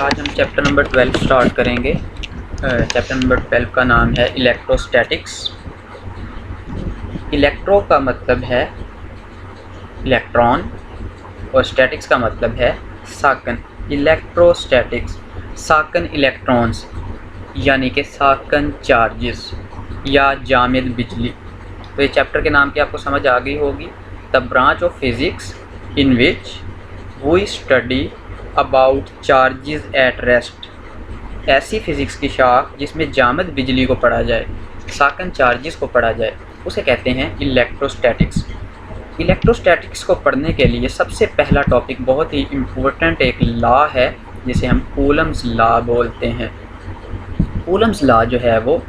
आज हम chapter number 12 start करेंगे। चैप्टर नंबर 12 का नाम है इलेक्ट्रोस्टैटिक्स। इलेक्ट्रो का मतलब है इलेक्ट्रॉन और स्टैटिक्स का मतलब है साकन। इलेक्ट्रोस्टैटिक्स साकन इलेक्ट्रॉन्स यानी कि साकन चार्जेस या जामिद बिजली। तो ये चैप्टर के नाम की आपको समझ आ गई होगी। The branch of physics in which we study about charges at rest. ऐसी फ़िज़िक्स की शाख जिसमें जामद बिजली को पढ़ा जाए, साकन चार्जेस को पढ़ा जाए, उसे कहते हैं इलेक्ट्रोस्टैटिक्स। इलेक्ट्रोस्टैटिक्स को पढ़ने के लिए सबसे पहला टॉपिक बहुत ही इम्पोर्टेंट एक लॉ है जिसे हम कूलम्स लॉ बोलते हैं। कूलम्स लॉ जो है वो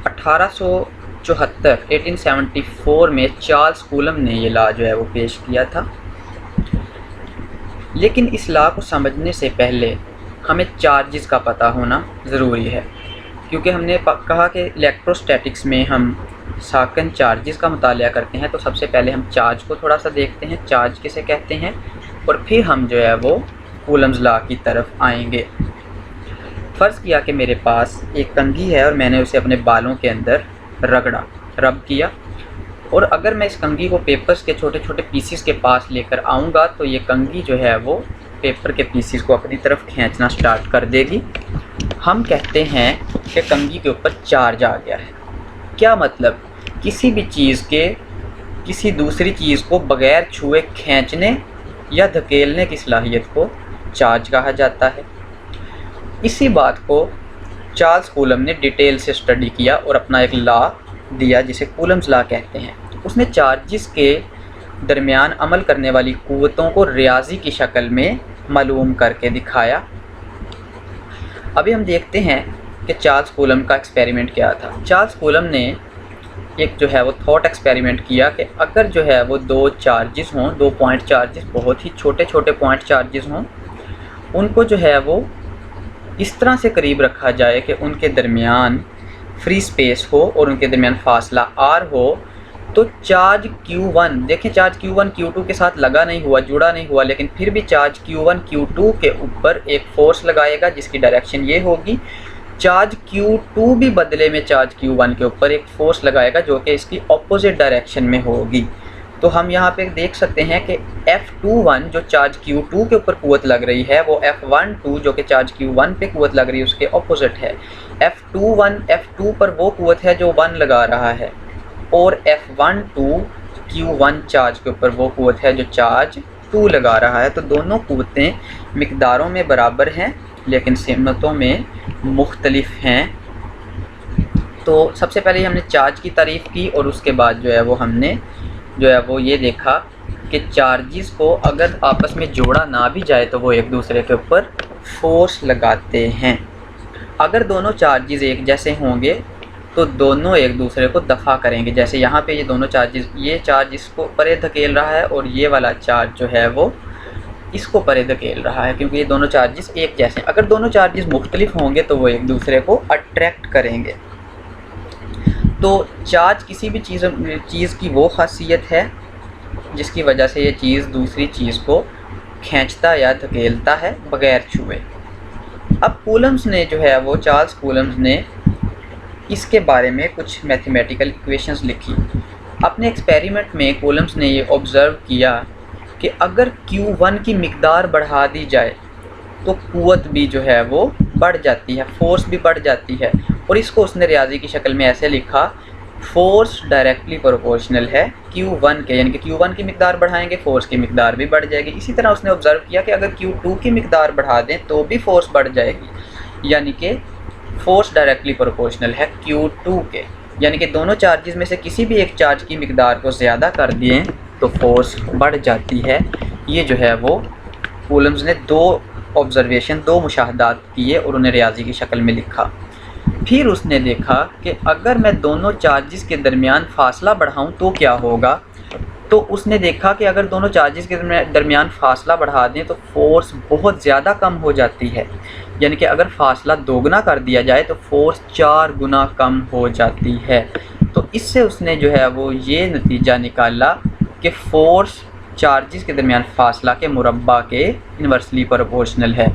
1874 में चार्ल्स कूलम ने ये लॉ जो है वो पेश किया था। लेकिन इस लॉ को समझने से पहले हमें चार्जेस का पता होना ज़रूरी है, क्योंकि हमने कहा कि इलेक्ट्रोस्टैटिक्स में हम साकन चार्जेस का मुतालिया करते हैं। तो सबसे पहले हम चार्ज को थोड़ा सा देखते हैं, चार्ज किसे कहते हैं, और फिर हम जो है वो कूलम्स लॉ की तरफ आएंगे। फ़र्ज़ किया कि मेरे पास एक कंघी है और मैंने उसे अपने बालों के अंदर रब किया, और अगर मैं इस कंघी को पेपर्स के छोटे छोटे पीसीस के पास लेकर आऊँगा तो ये कंघी जो है वो पेपर के पीसीस को अपनी तरफ खींचना स्टार्ट कर देगी। हम कहते हैं कि कंघी के ऊपर चार्ज आ गया है। क्या मतलब? किसी भी चीज़ के किसी दूसरी चीज़ को बग़ैर छुए खींचने या धकेलने की सलाहियत को चार्ज कहा जाता है। इसी बात को चार्ल्स कूलम ने डिटेल से स्टडी किया और अपना एक लॉ दिया जिसे कूलम्स लॉ कहते हैं। उसने चार्जेस के दरमियान अमल करने वाली क़ुव्वतों को रियाजी की शक्ल में मालूम करके दिखाया। अभी हम देखते हैं कि चार्ल्स कूलम का एक्सपेरिमेंट क्या था। चार्ल्स कूलम ने एक जो है वो थॉट एक्सपेरिमेंट किया कि अगर जो है वो दो चार्जेस हों, 2 पॉइंट चार्जेस, बहुत ही छोटे छोटे पॉइंट चार्जेस हों, उनको जो है वो इस तरह से करीब रखा जाए कि उनके दरमियान फ्री स्पेस हो और उनके दरमियान फासला r हो, तो चार्ज Q1, देखें चार्ज Q1 Q2 के साथ लगा नहीं हुआ, जुड़ा नहीं हुआ, लेकिन फिर भी चार्ज Q1 Q2 के ऊपर एक फोर्स लगाएगा जिसकी डायरेक्शन ये होगी। चार्ज Q2 भी बदले में चार्ज Q1 के ऊपर एक फोर्स लगाएगा जो कि इसकी ऑपोजिट डायरेक्शन में होगी। तो हम यहाँ पे देख सकते हैं कि F21 जो चार्ज Q2 के ऊपर कुव्वत लग रही है वो F12 जो कि चार्ज Q1 पे कुव्वत लग रही है उसके ऑपोजिट है। F2 पर वो कुव्वत है जो 1 लगा रहा है, और F12 Q1 चार्ज के ऊपर वो कुव्वत है जो चार्ज 2 लगा रहा है। तो दोनों कुव्वतें मिकदारों में बराबर हैं लेकिन सिमतों में मुख्तलिफ हैं। तो सबसे पहले हमने चार्ज की तारीफ़ की और उसके बाद जो है वो हमने जो है वो ये देखा कि चार्जेस को अगर आपस में जोड़ा ना भी जाए तो वो एक दूसरे के ऊपर फोर्स लगाते हैं। अगर दोनों चार्जेस एक जैसे होंगे तो दोनों एक दूसरे को दफ़ा करेंगे। जैसे यहाँ पे ये दोनों चार्जेस, ये चार्ज इसको परे धकेल रहा है और ये वाला चार्ज जो है वो इसको परे धकेल रहा है, क्योंकि ये दोनों चार्जेस एक जैसे हैं। अगर दोनों चार्जेस मुख्तलिफ होंगे तो वो एक दूसरे को अट्रैक्ट करेंगे। तो चार्ज किसी भी चीज़ की वो खासियत है जिसकी वजह से ये चीज़ दूसरी चीज़ को खींचता या धकेलता है बग़ैर छुए। अब कूलम्स ने जो है वो चार्ल्स कूलम्स ने इसके बारे में कुछ मैथमेटिकल इक्वेशंस लिखी। अपने एक्सपेरिमेंट में कूलम्स ने ये ऑब्ज़र्व किया कि अगर Q1 की मिकदार बढ़ा दी जाए तो कुव्वत भी जो है वो बढ़ जाती है, फोर्स भी बढ़ जाती है। और इसको उसने रियाजी की शक्ल में ऐसे लिखा, फोर्स डायरेक्टली प्रोपोर्शनल है Q1 के, यानी कि Q1 की मिकदार बढ़ाएंगे फोर्स की मिकदार भी बढ़ जाएगी। इसी तरह उसने ऑब्ज़र्व किया कि अगर Q2 की मिकदार बढ़ा दें तो भी फोर्स बढ़ जाएगी, यानी कि फोर्स डायरेक्टली प्रोपोर्शनल है Q2 के। यानी कि दोनों चार्जेस में से किसी भी एक चार्ज की मिकदार को ज़्यादा कर दिए तो फोर्स बढ़ जाती है। ये जो है वो कूलम्स ने दो मुशाहदात किए और उन्हें रियाजी की शक्ल में लिखा। फिर उसने देखा कि अगर मैं दोनों चार्जेस के दरमियान फासला बढ़ाऊं तो क्या होगा। तो उसने देखा कि अगर दोनों चार्जेस के दरमियान फासला बढ़ा दें तो फोर्स बहुत ज़्यादा कम हो जाती है, यानी कि अगर फासला दोगुना कर दिया जाए तो फोर्स 4 गुना कम हो जाती है। तो इससे उसने जो है वो ये नतीजा निकाला कि फोर्स चार्जेस के दरमियान फासला के मुरब्बा के इन्वर्सली प्रोपोर्शनल है।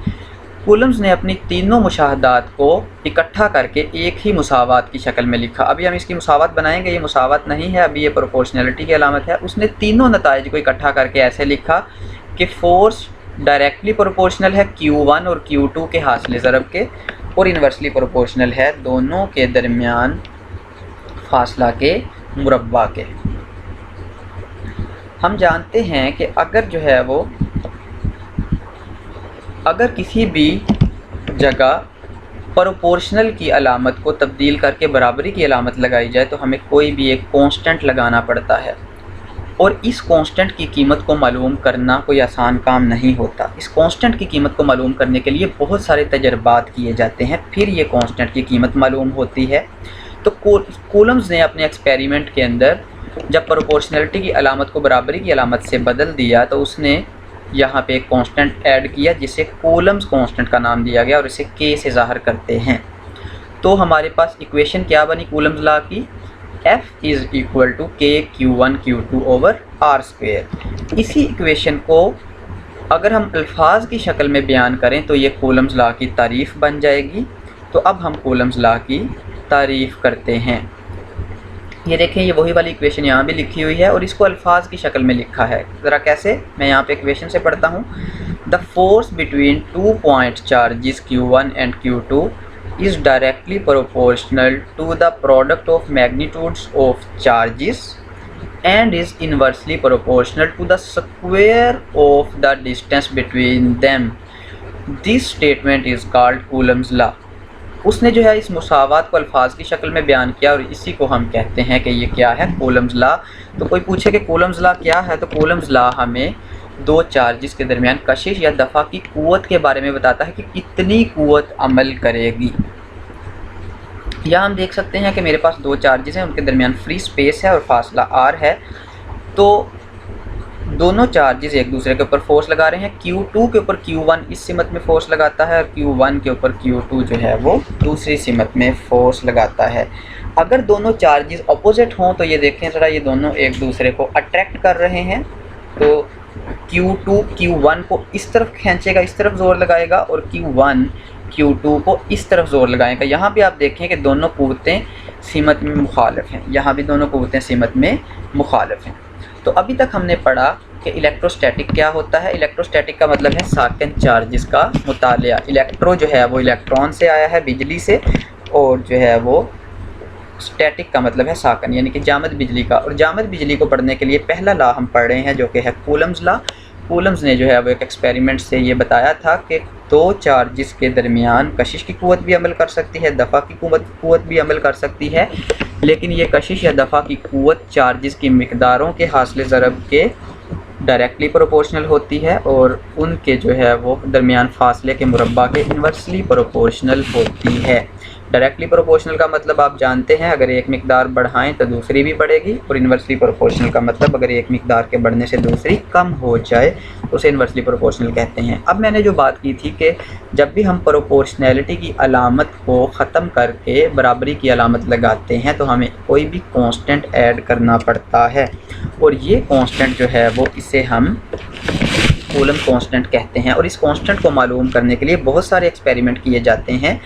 कूलम्स ने अपनी तीनों मुशाहदात को इकट्ठा करके एक ही मुसावात की शक्ल में लिखा। अभी हम इसकी मुसावात बनाएंगे, ये मुसावात नहीं है, अभी ये प्रोपोर्शनलिटी की अलामत है। उसने तीनों नताइज को इकट्ठा करके ऐसे लिखा कि फोर्स डायरेक्टली प्रोपोर्शनल है Q1 और Q2 के हासिल ज़रब के, और इन्वर्सली प्रोपोर्शनल है दोनों के दरमियान फासला के मुरब्बा के। हम जानते हैं कि अगर जो है वो अगर किसी भी जगह प्रोपोर्शनल की अलामत को तब्दील करके बराबरी की अलामत लगाई जाए तो हमें कोई भी एक कांस्टेंट लगाना पड़ता है, और इस कांस्टेंट की कीमत को मालूम करना कोई आसान काम नहीं होता। इस कांस्टेंट की कीमत को मालूम करने के लिए बहुत सारे तजर्बात किए जाते हैं, फिर ये कांस्टेंट की कीमत मालूम होती है। तो कूलम्स ने अपने एक्सपेरिमेंट के अंदर जब प्रोपोर्शनलिटी की अलामत को बराबरी की अलामत से बदल दिया तो उसने यहाँ पे एक कांस्टेंट ऐड किया जिसे कूलम्स कांस्टेंट का नाम दिया गया, और इसे K से ज़ाहिर करते हैं। तो हमारे पास इक्वेशन क्या बनी कूलम्स लॉ की? F is equal to K Q1 Q2 over R²। इसी इक्वेशन को अगर हम अल्फाज की शक्ल में बयान करें तो ये कूलम्स लॉ की तारीफ़ बन जाएगी। तो अब हम कूलम्स लॉ की तारीफ़ करते हैं। ये देखें, ये वही वाली इक्वेशन यहाँ भी लिखी हुई है और इसको अल्फाज की शक्ल में लिखा है। ज़रा कैसे, मैं यहाँ पे इक्वेशन से पढ़ता हूँ। The force between 2 point charges Q1 and Q2 is directly proportional to the product of magnitudes of charges and is inversely proportional to the square of the distance between them. This statement is called Coulomb's law. उसने जो है इस मुसावात को अल्फाज की शक्ल में बयान किया और इसी को हम कहते हैं कि ये क्या है? Coulomb's law. तो कोई पूछे कि कूलम्स लॉ क्या है, तो कूलम्स लॉ हमें दो चार्जेस के दरमियान कशिश या दफ़ा की क़ुव्वत के बारे में बताता है कि कितनी क़ुव्वत अमल करेगी। यहाँ हम देख सकते हैं कि मेरे पास दो चार्जेस हैं, उनके दरमियान फ्री स्पेस है और फासला R है। तो दोनों चार्जेस एक दूसरे के ऊपर फोर्स लगा रहे हैं। Q2 के ऊपर Q1 इस सिमत में फोर्स लगाता है और Q1 के ऊपर Q2 जो है वो दूसरी सिमत में फोर्स लगाता है। अगर दोनों चार्जेस अपोजिट हों तो ये देखें ज़रा, ये दोनों एक दूसरे को अट्रैक्ट कर रहे हैं। तो Q2 Q1 को इस तरफ खींचेगा, इस तरफ ज़ोर लगाएगा, और Q1 Q2 को इस तरफ ज़ोर लगाएगा। यहाँ भी आप देखें कि दोनों क़ुव्वतें सीमत में मुखालिफ हैं, यहाँ भी दोनों क़ुव्वतें सीमत में मुखालिफ हैं। तो अभी तक हमने पढ़ा कि इलेक्ट्रोस्टैटिक क्या होता है। इलेक्ट्रोस्टैटिक का मतलब है साकन चार्जेस का मुतालिया। इलेक्ट्रो जो है वो इलेक्ट्रॉन से आया है, बिजली से, और जो है वो स्टैटिक का मतलब है साकन यानी कि जामद बिजली का। और जामद बिजली को पढ़ने के लिए पहला लॉ हम पढ़ रहे हैं जो कि है कूलम्स लॉ। कूलम्स ने जो है वो एक एक्सपेरिमेंट से ये बताया था कि दो चार्जेस के दरमियान कशिश की क़ुव्वत भी अमल कर सकती है, दफ़ा की क़ुव्वत भी अमल कर सकती है, लेकिन ये कशिश या दफ़ा की क़ुव्वत चार्जेस की मिक़दारों के हासिल ज़रब के डायरेक्टली प्रोपोर्शनल होती है और उनके जो है वो दरमियान फासले के मुरब्बा के इन्वर्सली प्रोपोर्शनल होती है। डायरेक्टली प्रोपोर्शनल का मतलब आप जानते हैं, अगर एक मिक़दार बढ़ाएं तो दूसरी भी बढ़ेगी, और इन्वर्सली प्रोपोर्शनल का मतलब अगर एक मिक़दार के बढ़ने से दूसरी कम हो जाए तो उसे इन्वर्सली प्रोपोर्शनल कहते हैं। अब मैंने जो बात की थी कि जब भी हम प्रोपोर्शनैलिटी की अलामत को ख़त्म करके बराबरी की अलामत लगाते हैं तो हमें कोई भी कांस्टेंट ऐड करना पड़ता है, और ये कांस्टेंट जो है वो इसे हम कूलम कांस्टेंट कहते हैं। और इस कांस्टेंट को मालूम करने के लिए बहुत सारे एक्सपेरिमेंट किए जाते हैं।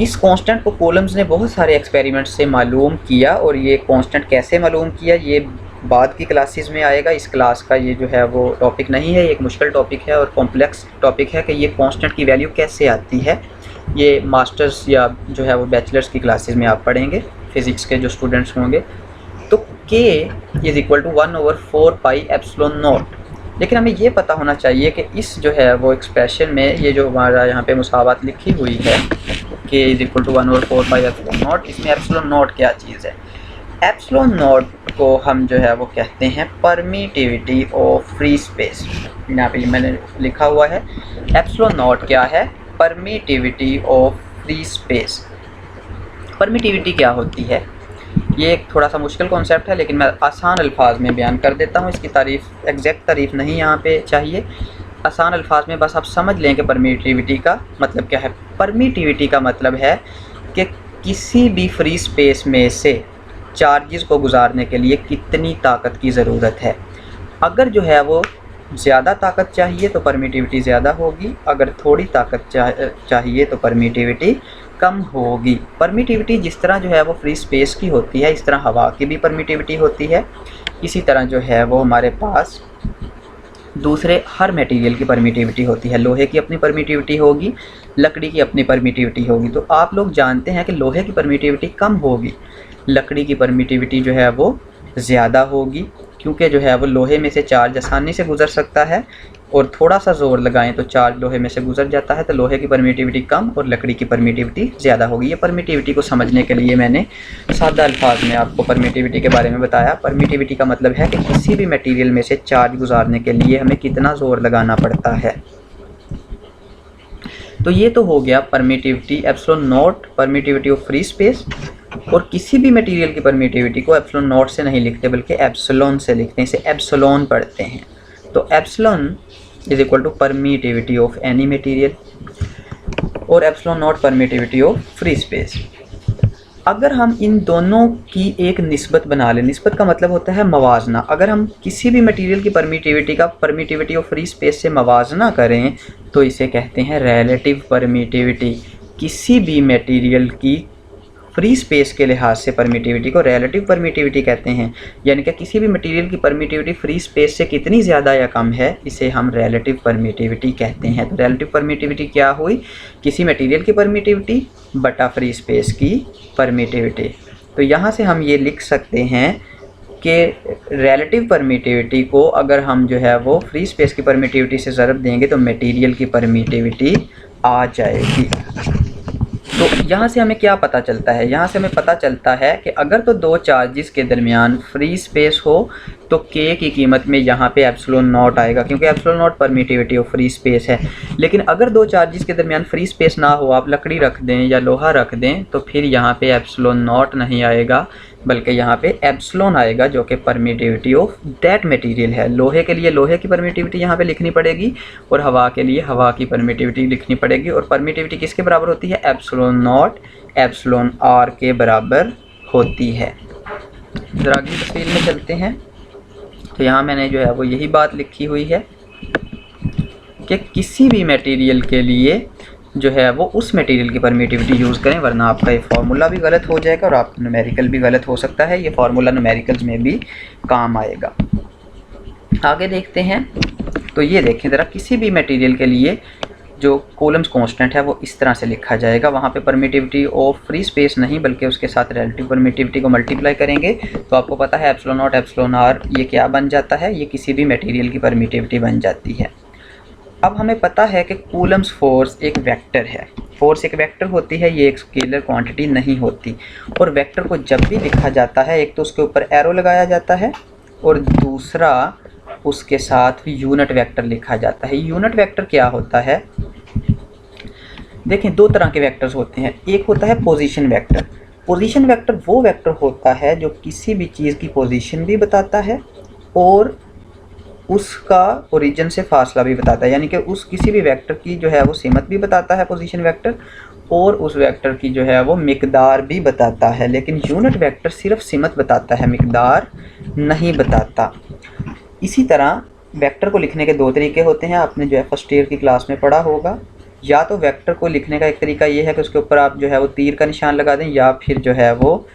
इस कांस्टेंट को कूलम्स ने बहुत सारे एक्सपेरिमेंट से मालूम किया, और ये कांस्टेंट कैसे मालूम किया ये बाद की क्लासेस में आएगा। इस क्लास का ये जो है वो टॉपिक नहीं है, ये एक मुश्किल टॉपिक है और कॉम्प्लेक्स टॉपिक है कि ये कांस्टेंट की वैल्यू कैसे आती है। ये मास्टर्स या जो है वो बैचलर्स की क्लासेस में आप पढ़ेंगे, फ़िज़िक्स के जो स्टूडेंट्स होंगे। तो K is equal to 1/4 pi epsilon naught. लेकिन हमें ये पता होना चाहिए कि इस जो है वो एक्सप्रेशन में ये जो हमारा यहाँ पे मुसावात लिखी हुई है K is equal to 1/4 pi epsilon naught, इसमें एप्सिलॉन नॉट क्या चीज़ है? एप्सिलॉन नॉट को हम जो है वो कहते हैं परमिटिविटी ऑफ फ्री स्पेस। यहाँ पे मैंने लिखा हुआ है एप्सिलॉन नॉट क्या है? Permittivity of free space. Permittivity क्या होती है? ये एक थोड़ा सा मुश्किल कॉन्सेप्ट है, लेकिन मैं आसान अल्फाज में बयान कर देता हूँ। इसकी तारीफ़ एग्जैक्ट तारीफ़ नहीं यहाँ पे चाहिए, आसान अल्फाज में बस आप समझ लें कि परमिटिविटी का मतलब क्या है। परमिटिविटी का मतलब है कि किसी भी फ्री स्पेस में से चार्जेस को गुजारने के लिए कितनी ताकत की ज़रूरत है। अगर जो है वो ज़्यादा ताकत चाहिए तो परमिटिविटी ज़्यादा होगी, अगर थोड़ी ताकत चाहिए तो परमिटिविटी कम होगी। परमिटिविटी जिस तरह जो है वो फ्री स्पेस की होती है, इस तरह हवा की भी परमिटिविटी होती है। इसी तरह जो है वो हमारे पास दूसरे हर मटेरियल की परमिटिविटी होती है। लोहे की अपनी परमिटिविटी होगी, लकड़ी की अपनी परमिटिविटी होगी। तो आप लोग जानते हैं कि लोहे की परमिटिविटी कम होगी, लकड़ी की परमिटिविटी जो है वो ज़्यादा होगी, क्योंकि जो है वो लोहे में से चार्ज आसानी से गुजर सकता है और थोड़ा सा ज़ोर लगाएं तो चार्ज लोहे में से गुजर जाता है। तो लोहे की परमिटिविटी कम और लकड़ी की परमिटिविटी ज़्यादा होगी। ये परमिटिविटी को समझने के लिए मैंने सादा अल्फाज में आपको परमिटिविटी के बारे में बताया। परमिटिविटी का मतलब है कि किसी भी मटेरियल में से चार्ज गुजारने के लिए हमें कितना ज़ोर लगाना पड़ता है। तो ये तो हो गया permittivity epsilon naught, permittivity of free space. और किसी भी मटेरियल की परमिटिविटी को एप्सिलॉन नॉट से नहीं लिखते बल्कि एप्सिलॉन से लिखते हैं, इसे एप्सिलॉन पढ़ते हैं। तो epsilon is equal to permittivity of any material और epsilon naught permittivity of free space. अगर हम इन दोनों की एक निस्बत बना लें, निस्बत का मतलब होता है मवाजना। अगर हम किसी भी मटेरियल की परमिटिविटी का परमिटिविटी ऑफ फ्री स्पेस से मवाजना करें तो इसे कहते हैं रिलेटिव परमिटिविटी। किसी भी मटेरियल की फ्री स्पेस के लिहाज से परमिटिविटी को रिलेटिव परमिटिविटी कहते हैं, यानी कि किसी भी मटेरियल की परमिटिविटी फ्री स्पेस से कितनी ज़्यादा या कम है, इसे हम रिलेटिव परमिटिविटी कहते हैं। तो रिलेटिव परमिटिविटी क्या हुई? किसी मटेरियल की परमिटिविटी बटा फ्री स्पेस की परमिटिविटी। तो यहाँ से हम ये लिख सकते हैं कि रिलेटिव परमिटिविटी को अगर हम जो है वो फ्री स्पेस की परमिटिविटी से ज़रब देंगे तो मटेरियल की परमिटिविटी आ जाएगी। तो यहाँ से हमें क्या पता चलता है? यहाँ से हमें पता चलता है कि अगर तो दो चार्जेस के दरमियान फ्री स्पेस हो तो K की कीमत में यहाँ पे एप्सिलॉन नॉट आएगा, क्योंकि epsilon naught permittivity of free space है। लेकिन अगर दो चार्जेस के दरमियान फ्री स्पेस ना हो, आप लकड़ी रख दें या लोहा रख दें, तो फिर यहाँ पे एप्सिलॉन नॉट नहीं आएगा बल्कि यहाँ पे एप्सिलॉन आएगा, जो कि परमिटिविटी ऑफ दैट मटेरियल है। लोहे के लिए लोहे की परमिटिविटी यहाँ पे लिखनी पड़ेगी और हवा के लिए हवा की परमिटिविटी लिखनी पड़ेगी। और परमिटिविटी किसके बराबर होती है? एप्सिलॉन नॉट एप्सिलॉन आर के बराबर होती है। ज़रा अगली तस्वीर में चलते हैं। तो यहाँ मैंने जो है वो यही बात लिखी हुई है कि किसी भी मटेरियल के लिए जो है वो उस मटेरियल की परमिटिविटी यूज़ करें, वरना आपका ये फार्मूला भी गलत हो जाएगा और आपका न्यूमेरिकल भी गलत हो सकता है। ये फार्मूला न्यूमेरिकल्स में भी काम आएगा। आगे देखते हैं। तो ये देखें ज़रा, किसी भी मटेरियल के लिए जो कूलम्स कांस्टेंट है वो इस तरह से लिखा जाएगा। वहाँ पे परमिटिविटी ऑफ फ्री स्पेस नहीं बल्कि उसके साथ रिलेटिव परमिटिविटी को मल्टीप्लाई करेंगे तो आपको पता है एप्सिलॉन नॉट एप्सिलॉन आर ये क्या बन जाता है? ये किसी भी मटेरियल की परमिटिविटी बन जाती है। अब हमें पता है कि कूलम्स फोर्स एक वेक्टर है। फोर्स एक वेक्टर होती है, ये एक स्केलर क्वांटिटी नहीं होती। और वेक्टर को जब भी लिखा जाता है, एक तो उसके ऊपर एरो लगाया जाता है और दूसरा उसके साथ यूनिट वेक्टर लिखा जाता है। यूनिट वेक्टर क्या होता है? देखें, दो तरह के वेक्टर्स होते हैं। एक होता है पोजीशन वेक्टर। पोजीशन वेक्टर वो वेक्टर होता है जो किसी भी चीज़ की पोजीशन भी बताता है और उसका ओरिजिन से फासला भी बताता है, यानी कि उस किसी भी वेक्टर की जो है वो सीमत भी बताता है पोजीशन वेक्टर, और उस वेक्टर की जो है वो मिकदार भी बताता है। लेकिन यूनिट वेक्टर सिर्फ सीमत बताता है, मिकदार नहीं बताता। इसी तरह वेक्टर को लिखने के दो तरीके होते हैं, आपने जो है फर्स्ट ईयर की क्लास में पढ़ा होगा। या तो वेक्टर को लिखने का एक तरीका ये है कि उसके ऊपर आप जो है वो तीर का निशान लगा दें, या फिर जो है वो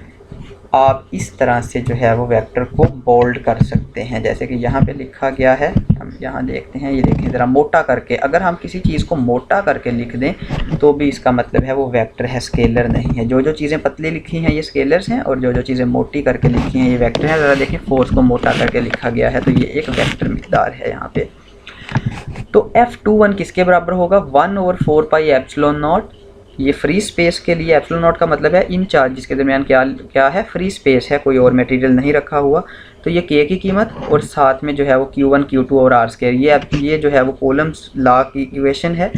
आप इस तरह से जो है वो वेक्टर को बोल्ड कर सकते हैं, जैसे कि यहाँ पे लिखा गया है। हम यहाँ देखते हैं, ये देखें ज़रा, मोटा करके। अगर हम किसी चीज़ को मोटा करके लिख दें तो भी इसका मतलब है वो वेक्टर है, स्केलर नहीं है। जो जो चीज़ें पतली लिखी हैं ये स्केलर्स हैं और जो जो चीज़ें मोटी करके लिखी हैं ये वेक्टर हैं। ज़रा देखें, फोर्स को मोटा करके लिखा गया है तो ये एक वेक्टर मिकदार है यहाँ पे। तो F21 किसके बराबर होगा? 1/4 पाई एप्सिलॉन नॉट। ये फ्री स्पेस के लिए एप्सिलॉन नॉट का मतलब है इन चार्जेस के दरमियान क्या है? फ्री स्पेस है, कोई और मटेरियल नहीं रखा हुआ। तो ये K की कीमत और साथ में जो है वो Q1 Q2 और R स्क्वायर, ये जो है वो कूलम्स लॉ की इक्वेशन है।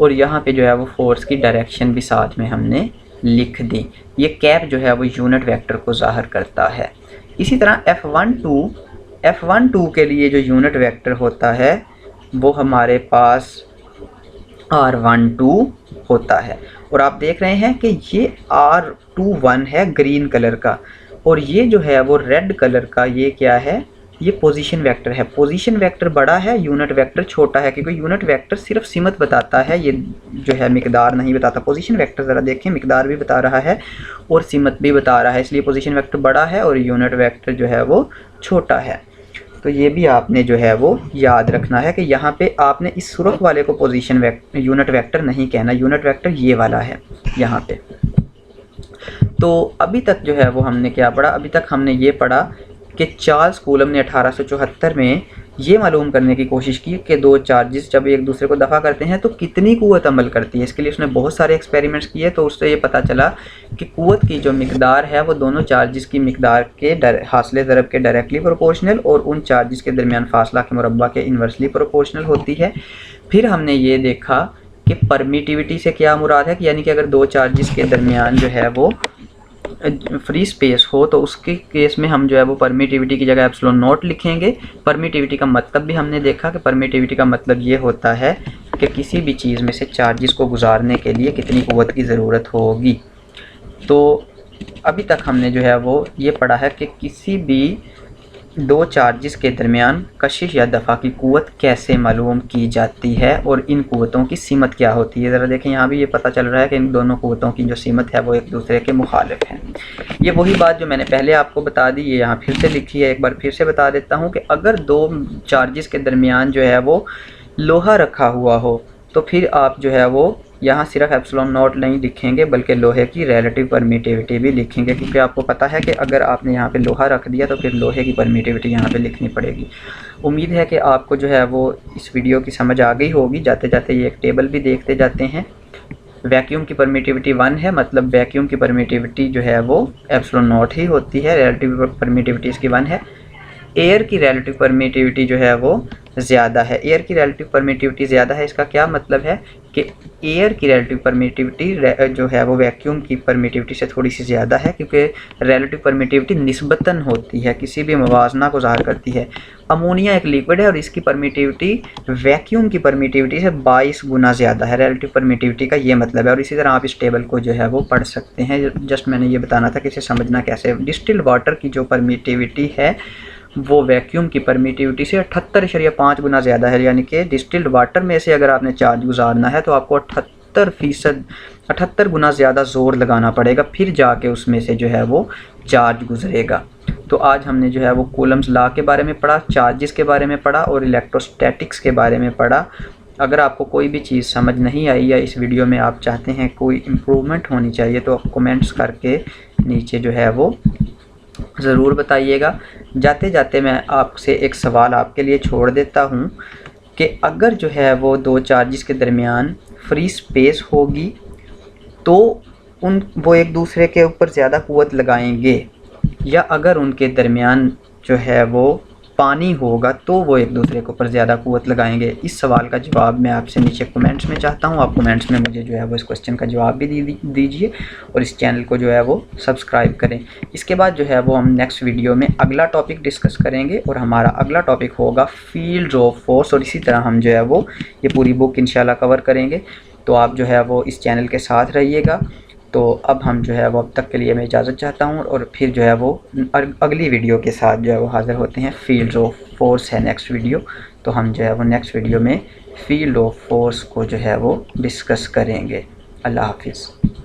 और यहाँ पे जो है वो फोर्स की डायरेक्शन भी साथ में हमने लिख दी। ये कैप जो है वो यूनिट वेक्टर को ज़ाहिर करता है। इसी तरह F12 के लिए जो यूनिट वेक्टर होता है वो हमारे पास R12 होता है। और आप देख रहे हैं कि ये R21 है ग्रीन कलर का, और ये जो है वो रेड कलर का, ये क्या है? ये पोजीशन वेक्टर है। पोजीशन वेक्टर बड़ा है, यूनिट वेक्टर छोटा है, क्योंकि यूनिट वेक्टर सिर्फ सीमत बताता है, ये जो है मिकदार नहीं बताता। पोजीशन वेक्टर ज़रा देखें, मिकदार भी बता रहा है और सीमत भी बता रहा है, इसलिए पोजीशन वेक्टर बड़ा है और यूनिट वेक्टर जो है वो छोटा है। तो ये भी आपने जो है वो याद रखना है कि यहाँ पे आपने इस सुरख वाले को पोजीशन वेक्टर यूनिट वेक्टर नहीं कहना, यूनिट वेक्टर ये वाला है यहाँ पे। तो अभी तक जो है वो हमने क्या पढ़ा, अभी तक हमने ये पढ़ा कि चार्ल्स कूलम ने 1874 में ये मालूम करने की कोशिश की कि दो चार्जेस जब एक दूसरे को दफ़ा करते हैं तो कितनी क़ुव्वत अमल करती है। इसके लिए उसने बहुत सारे एक्सपेरिमेंट्स किए, तो उससे ये पता चला कि क़ुव्वत की जो मिकदार है वो दोनों चार्जेस की मिकदार के हासिल ज़रब के डायरेक्टली प्रोपोर्शनल और उन चार्जेस के दरमियान फासला के मुरब्बा के इन्वर्सली प्रोपोर्शनल होती है। फिर हमने ये देखा कि परमिटिविटी से क्या मुराद है, कि यानी कि अगर दो चार्जेस के दरमियान जो है वो फ्री स्पेस हो तो उसके केस में हम जो है वो परमिटिविटी की जगह एप्सिलॉन नॉट लिखेंगे। परमिटिविटी का मतलब भी हमने देखा कि परमिटिविटी का मतलब ये होता है कि किसी भी चीज़ में से चार्जेस को गुजारने के लिए कितनी क़ुव्वत की ज़रूरत होगी। तो अभी तक हमने जो है वो ये पढ़ा है कि किसी भी दो चार्जेस के दरमियान कशिश या दफ़ा की क़ुव्वत कैसे मालूम की जाती है और इन क़ुव्वतों की सीमत क्या होती है। ज़रा देखें, यहाँ भी ये पता चल रहा है कि इन दोनों क़ुव्वतों की जो सीमत है वो एक दूसरे के मुखालिफ हैं। ये वही बात जो मैंने पहले आपको बता दी, ये यहाँ फिर से लिखी है, एक बार फिर से बता देता हूँ कि अगर दो चार्जेस के दरमियान जो है वो लोहा रखा हुआ हो तो फिर आप जो है वो यहाँ सिर्फ एप्सिलॉन नॉट नहीं लिखेंगे बल्कि लोहे की रिलेटिव परमिटिविटी भी लिखेंगे, क्योंकि आपको पता है कि अगर आपने यहाँ पे लोहा रख दिया तो फिर लोहे की परमिटिविटी यहाँ पे लिखनी पड़ेगी। उम्मीद है कि आपको जो है वो इस वीडियो की समझ आ गई होगी। जाते जाते ये एक टेबल भी देखते जाते हैं। वैक्यूम की परमिटिविटी 1 है, मतलब वैक्यूम की परमिटिविटी जो है वो एप्सिलॉन नॉट ही होती है, रिलेटिव परमिटिविटी इसकी 1 है। एयर की रिलेटिव परमिटिविटी जो है वो ज़्यादा है। एयर की रिलेटिव परमिटिविटी ज़्यादा है, इसका क्या मतलब है कि एयर की रिलेटिव परमिटिविटी जो है वो वैक्यूम की परमिटिविटी से थोड़ी सी ज़्यादा है, क्योंकि रिलेटिव परमिटिविटी निस्बतन होती है, किसी भी मुवाजना को ज़ाहिर करती है। अमोनिया एक लिक्विड है और इसकी परमिटिविटी वैक्यूम की परमिटिविटी से 22 गुना ज़्यादा है। रिलेटिव परमिटिविटी का ये मतलब है। और इसी तरह आप इस टेबल को जो है वो पढ़ सकते हैं। जस्ट मैंने ये बताना था कि इसे समझना कैसे। डिस्टिल्ड वाटर की जो परमिटिविटी है वो वैक्यूम की परमिटिविटी से 78.5 गुना ज़्यादा है, यानी कि डिस्टिल्ड वाटर में से अगर आपने चार्ज गुजारना है तो आपको 78 गुना ज़्यादा ज़ोर लगाना पड़ेगा, फिर जाके उसमें से जो है वो चार्ज गुजरेगा। तो आज हमने जो है वो कूलम्स लॉ के बारे में पढ़ा, चार्जेस के बारे में पढ़ा और इलेक्ट्रोस्टैटिक्स के बारे में पढ़ा। अगर आपको कोई भी चीज़ समझ नहीं आई या इस वीडियो में आप चाहते हैं कोई इम्प्रूवमेंट होनी चाहिए तो आप कमेंट्स करके नीचे जो है वो ज़रूर बताइएगा। जाते जाते मैं आपसे एक सवाल आपके लिए छोड़ देता हूँ कि अगर जो है वो दो चार्जेस के दरमियान फ्री स्पेस होगी तो वो एक दूसरे के ऊपर ज़्यादा क़ुव्वत लगाएंगे, या अगर उनके दरमियान जो है वो पानी होगा तो वो एक दूसरे के ऊपर ज़्यादा क़ुव्वत लगाएंगे। इस सवाल का जवाब मैं आपसे नीचे कमेंट्स में चाहता हूँ। आप कमेंट्स में मुझे जो है वो इस क्वेश्चन का जवाब भी दीजिए और इस चैनल को जो है वो सब्सक्राइब करें। इसके बाद जो है वो हम नेक्स्ट वीडियो में अगला टॉपिक डिस्कस करेंगे और हमारा अगला टॉपिक होगा फील्ड ऑफ फोर्स, और इसी तरह हम जो है वो ये पूरी बुक इंशाल्लाह कवर करेंगे। तो आप जो है वो इस चैनल के साथ रहिएगा। तो अब हम जो है वो अब तक के लिए मैं इजाज़त चाहता हूँ और फिर जो है वो अगली वीडियो के साथ जो है वो हाज़िर होते हैं। फील्ड ऑफ फोर्स है नेक्स्ट वीडियो, तो हम जो है वो नेक्स्ट वीडियो में फील्ड ऑफ फोर्स को जो है वो डिस्कस करेंगे। अल्लाह हाफिज़।